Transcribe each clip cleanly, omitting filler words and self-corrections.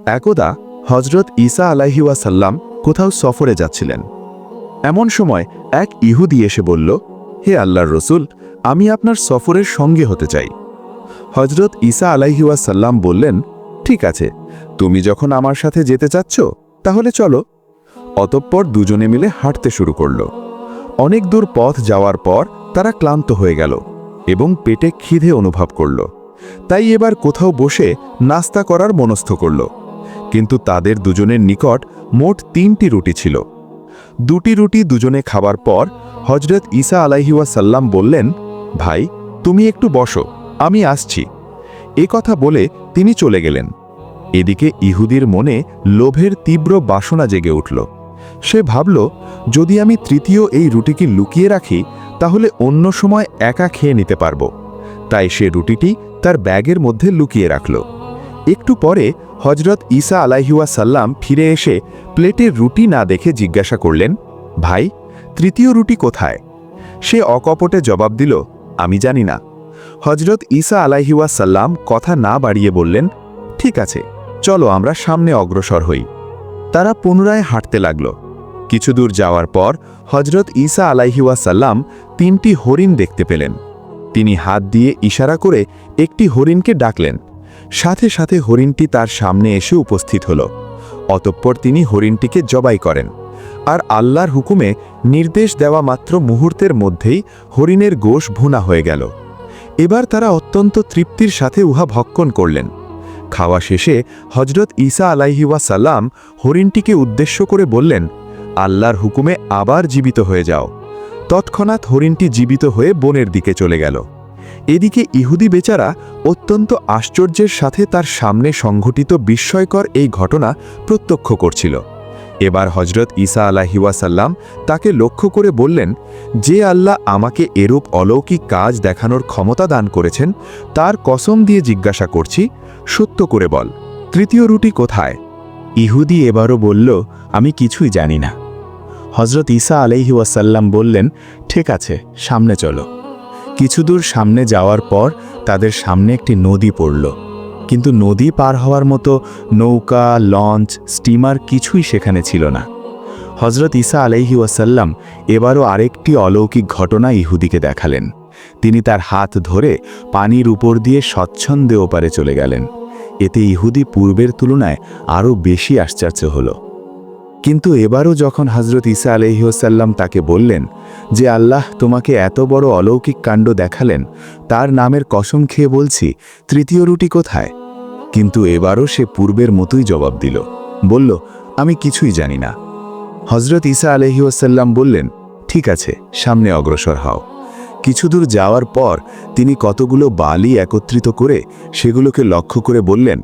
একদা হজরত ঈসা আলাইহি ওয়াসাল্লাম কোথাও সফরে যাচ্ছিলেন। এমন সময় এক ইহুদি এসে বলল, হে আল্লাহর রসুল, আমি আপনার সফরের সঙ্গে হতে চাই। হজরত ঈসা আলাইহি ওয়াসাল্লাম বললেন, ঠিক আছে, তুমি যখন আমার সাথে যেতে চাচ্ছ তাহলে চলো। অতঃপর দুজনে মিলে হাঁটতে শুরু করল। অনেক দূর পথ যাওয়ার পর তারা ক্লান্ত হয়ে গেল এবং পেটে খিদে অনুভব করল। তাই এবার কোথাও বসে নাস্তা করার মনস্থ করল। কিন্তু তাদের দুজনের নিকট মোট 3টি রুটি ছিল। 2টি রুটি দুজনে খাবার পর হজরত ঈসা আলাইহি ওয়াসাল্লাম বললেন, ভাই, তুমি একটু বসো, আমি আসছি। এ কথা বলে তিনি চলে গেলেন। এদিকে ইহুদির মনে লোভের তীব্র বাসনা জেগে উঠল। সে ভাবল, যদি আমি তৃতীয় এই রুটিকে লুকিয়ে রাখি তাহলে অন্য সময় একা খেয়ে নিতে পারব। তাই সে রুটিটি তার ব্যাগের মধ্যে লুকিয়ে রাখল। একটু পরে হজরত ঈসা আলাইহি ওয়াসাল্লাম ফিরে এসে প্লেটের রুটি না দেখে জিজ্ঞাসা করলেন, ভাই, তৃতীয় রুটি কোথায়? সে অকপটে জবাব দিল, আমি জানি না। হজরত ঈসা আলাইহি ওয়াসাল্লাম কথা না বাড়িয়ে বললেন, ঠিক আছে, চলো আমরা সামনে অগ্রসর হই। তারা পুনরায় হাঁটতে লাগল। কিছু দূর যাওয়ার পর হজরত ঈসা আলাইহি ওয়াসাল্লাম 3টি হরিণ দেখতে পেলেন। তিনি হাত দিয়ে ইশারা করে একটি হরিণকে ডাকলেন। সাথে সাথে হরিণটি তার সামনে এসে উপস্থিত হল। অতঃপর তিনি হরিণটিকে জবাই করেন। আর আল্লাহর হুকুমে নির্দেশ দেওয়া মাত্র মুহূর্তের মধ্যেই হরিণের গোশ ভুনা হয়ে গেল। এবার তারা অত্যন্ত তৃপ্তির সাথে উহা ভক্ষণ করলেন। খাওয়া শেষে হজরত ঈসা আলাইহি ওয়াসাল্লাম হরিণটিকে উদ্দেশ্য করে বললেন, আল্লাহর হুকুমে আবার জীবিত হয়ে যাও। তৎক্ষণাৎ হরিণটি জীবিত হয়ে বনের দিকে চলে গেল। এদিকে ইহুদি বেচারা অত্যন্ত আশ্চর্যের সাথে তার সামনে সংঘটিত বিস্ময়কর এই ঘটনা প্রত্যক্ষ করছিল। এবার হজরত ঈসা আলাইহি ওয়াসাল্লাম তাকে লক্ষ্য করে বললেন, যে আল্লাহ আমাকে এরূপ অলৌকিক কাজ দেখানোর ক্ষমতা দান করেছেন, তার কসম দিয়ে জিজ্ঞাসা করছি, সত্য করে বল, তৃতীয় রুটি কোথায়? ইহুদি এবারও বলল, আমি কিছুই জানি না। হজরত ঈসা আলাইহি ওয়াসাল্লাম বললেন, ঠিক আছে, সামনে চলো। কিছু দূর সামনে যাওয়ার পর তাদের সামনে একটি নদী পড়ল। কিন্তু নদী পার হওয়ার মতো নৌকা, লঞ্চ, স্টিমার কিছুই সেখানে ছিল না। হজরত ঈসা আলাইহি ওয়াসাল্লাম এবারও আরেকটি অলৌকিক ঘটনা ইহুদিকে দেখালেন। তিনি তার হাত ধরে পানির উপর দিয়ে স্বচ্ছন্দে ওপারে চলে গেলেন। এতে ইহুদি পূর্বের তুলনায় আরও বেশি আশ্চর্য হল। কিন্তু এবারও যখন হজরত ঈসা আলাইহি ওয়াসাল্লাম তাকে বললেন যে আল্লাহ তোমাকে এত বড় অলৌকিক কাণ্ড দেখালেন, তার নামের কসম খেয়ে বলছি, তৃতীয় রুটি কোথায়? কিন্তু এবারও সে পূর্বের মতোই জবাব দিল, বলল, আমি কিছুই জানি না। হজরত ঈসা আলাইহি ওয়াসাল্লাম বললেন, ঠিক আছে, সামনে অগ্রসর হও। কিছু দূর যাওয়ার পর তিনি কতগুলো বালি একত্রিত করে সেগুলোকে লক্ষ্য করে বললেন,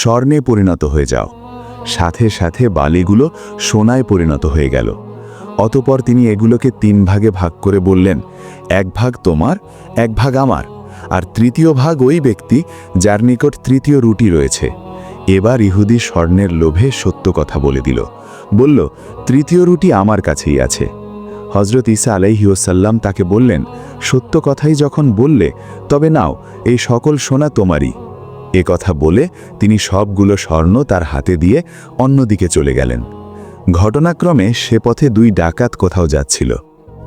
স্বর্ণে পরিণত হয়ে যাও। সাথে সাথে বালিগুলো সোনায় পরিণত হয়ে গেল। অতঃপর তিনি এগুলোকে 3 ভাগে ভাগ করে বললেন, এক ভাগ তোমার, এক ভাগ আমার, আর তৃতীয় ভাগ ওই ব্যক্তি যার নিকট তৃতীয় রুটি রয়েছে। এবার ইহুদি স্বর্ণের লোভে সত্য কথা বলে দিল, বলল, তৃতীয় রুটি আমার কাছেই আছে। হজরত ঈসা আলাইহি ওয়াসাল্লাম তাকে বললেন, সত্য কথাই যখন বললে, তবে নাও, এই সকল সোনা তোমারই। এ কথা বলে তিনি সবগুলো স্বর্ণ তার হাতে দিয়ে অন্যদিকে চলে গেলেন। ঘটনাক্রমে সে পথে 2 ডাকাত কোথাও যাচ্ছিল।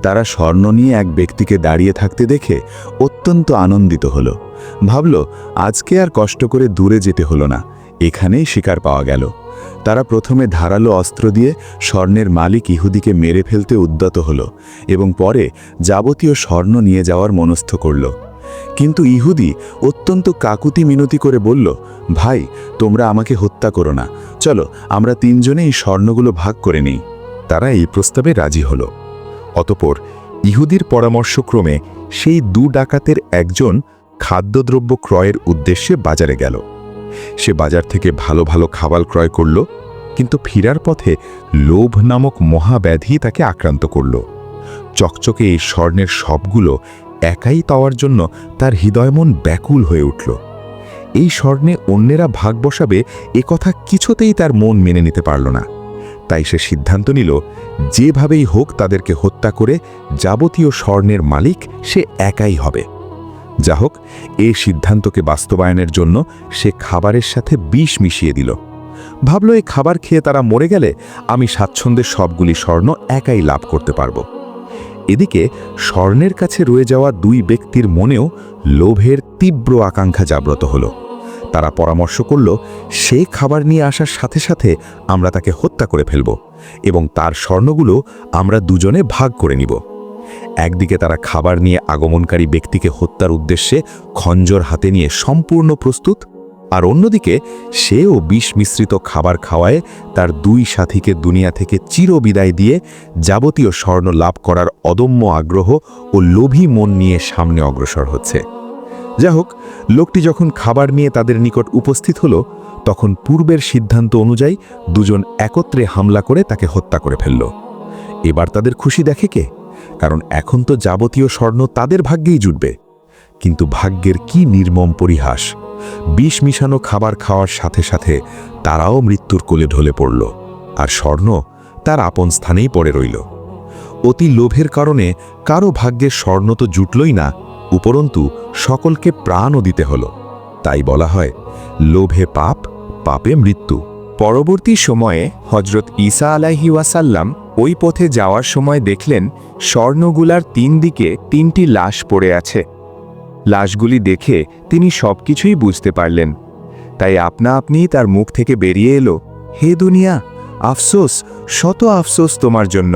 তারা স্বর্ণ নিয়ে এক ব্যক্তিকে দাঁড়িয়ে থাকতে দেখে অত্যন্ত আনন্দিত হল। ভাবল, আজকে আর কষ্ট করে দূরে যেতে হলো না, এখানেই শিকার পাওয়া গেল। তারা প্রথমে ধারালো অস্ত্র দিয়ে স্বর্ণের মালিক ইহুদিকে মেরে ফেলতে উদ্যত হল এবং পরে যাবতীয় স্বর্ণ নিয়ে যাওয়ার মনস্থ করল। কিন্তু ইহুদি অত্যন্ত কাকুতি মিনতি করে বলল, ভাই, তোমরা আমাকে হত্যা করো না, চলো আমরা 3 জনে এই স্বর্ণগুলো ভাগ করে নিই। তারা এই প্রস্তাবে রাজি হল। অতঃপর ইহুদির পরামর্শক্রমে সেই 2 ডাকাতের একজন খাদ্যদ্রব্য ক্রয়ের উদ্দেশ্যে বাজারে গেল। সে বাজার থেকে ভালো ভালো খাবার ক্রয় করল, কিন্তু ফিরার পথে লোভ নামক মহাব্যাধি তাকে আক্রান্ত করল। চকচকে এই স্বর্ণের সবগুলো একাই পাওয়ার জন্য তার হৃদয় মন ব্যাকুল হয়ে উঠল। এই স্বর্ণে অন্যেরা ভাগ বসাবে একথা কিছুতেই তার মন মেনে নিতে পারল না। তাই সে সিদ্ধান্ত নিল, যেভাবেই হোক তাদেরকে হত্যা করে যাবতীয় স্বর্ণের মালিক সে একাই হবে। যা হোক, এই সিদ্ধান্তকে বাস্তবায়নের জন্য সে খাবারের সাথে বিষ মিশিয়ে দিল। ভাবল এই খাবার খেয়ে তারা মরে গেলে আমি স্বাচ্ছন্দ্যে সবগুলি স্বর্ণ একাই লাভ করতে পারব। এদিকে স্বর্ণের কাছে রয়ে যাওয়া দুই ব্যক্তির মনেও লোভের তীব্র আকাঙ্ক্ষা জাগ্রত হল। তারা পরামর্শ করল, সে খাবার নিয়ে আসার সাথে সাথে আমরা তাকে হত্যা করে ফেলব এবং তার স্বর্ণগুলো আমরা দুজনে ভাগ করে নিব। একদিকে তারা খাবার নিয়ে আগমনকারী ব্যক্তিকে হত্যার উদ্দেশ্যে খঞ্জর হাতে নিয়ে সম্পূর্ণ প্রস্তুত, আর অন্যদিকে সেও বিষ মিশ্রিত খাবার খাওয়ায় তার দুই সাথীকে দুনিয়া থেকে চিরবিদায় দিয়ে যাবতীয় স্বর্ণ লাভ করার অদম্য আগ্রহ ও লোভী মন নিয়ে সামনে অগ্রসর হচ্ছে। যাই হোক, লোকটি যখন খাবার নিয়ে তাদের নিকট উপস্থিত হল, তখন পূর্বের সিদ্ধান্ত অনুযায়ী দুজন একত্রে হামলা করে তাকে হত্যা করে ফেলল। এবার তাদের খুশি দেখে কে? কারণ এখন তো যাবতীয় স্বর্ণ তাদের ভাগ্যেই জুটবে। কিন্তু ভাগ্যের কি নির্মম পরিহাস! বিষ মিশানো খাবার খাওয়ার সাথে সাথে তারাও মৃত্যুর কোলে ঢলে পড়ল, আর স্বর্ণ তার আপন স্থানেই পড়ে রইল। অতি লোভের কারণে কারো ভাগ্যের স্বর্ণ তো জুটলই না, উপরন্তু সকলকে প্রাণও দিতে হল। তাই বলা হয়, লোভে পাপ, পাপে মৃত্যু। পরবর্তী সময়ে হজরত ঈসা আলাইহি ওয়াসাল্লাম ওই পথে যাওয়ার সময় দেখলেন স্বর্ণগুলার তিন দিকে তিনটি লাশ পড়ে আছে। লাশগুলি দেখে তিনি সবকিছুই বুঝতে পারলেন। তাই আপনা আপনি তার মুখ থেকে বেরিয়ে এলো, হে দুনিয়া, আফসোস, শত আফসোস তোমার জন্য।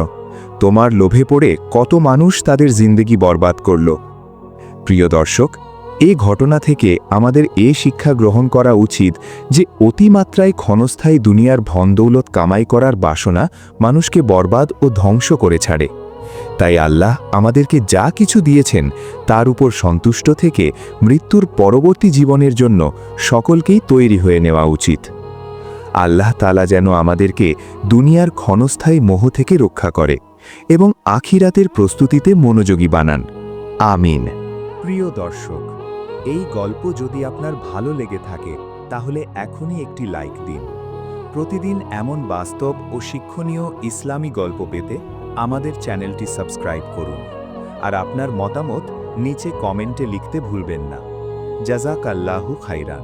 তোমার লোভে পড়ে কত মানুষ তাদের জিন্দেগি বরবাদ করল। প্রিয় দর্শক, এই ঘটনা থেকে আমাদের এ শিক্ষা গ্রহণ করা উচিত যে অতিমাত্রায় ক্ষণস্থায়ী দুনিয়ার ধনদৌলত কামাই করার বাসনা মানুষকে বরবাদ ও ধ্বংস করে ছাড়ে। তাই আল্লাহ আমাদেরকে যা কিছু দিয়েছেন তার উপর সন্তুষ্ট থেকে মৃত্যুর পরবর্তী জীবনের জন্য সকলকেই তৈরি হয়ে নেওয়া উচিত। আল্লাহ তাআলা যেন আমাদেরকে দুনিয়ার ক্ষণস্থায়ী মোহ থেকে রক্ষা করে এবং আখিরাতের প্রস্তুতিতে মনোযোগী বানান। আমিন। প্রিয় দর্শক, এই গল্প যদি আপনার ভালো লেগে থাকে তাহলে এখনই একটি লাইক দিন। প্রতিদিন এমন বাস্তব ও শিক্ষণীয় ইসলামী গল্প পেতে আমাদের চ্যানেলটি সাবস্ক্রাইব করুন, আর আপনার মতামত নিচে কমেন্টে লিখতে ভুলবেন না। জাযাকাল্লাহু খাইরান।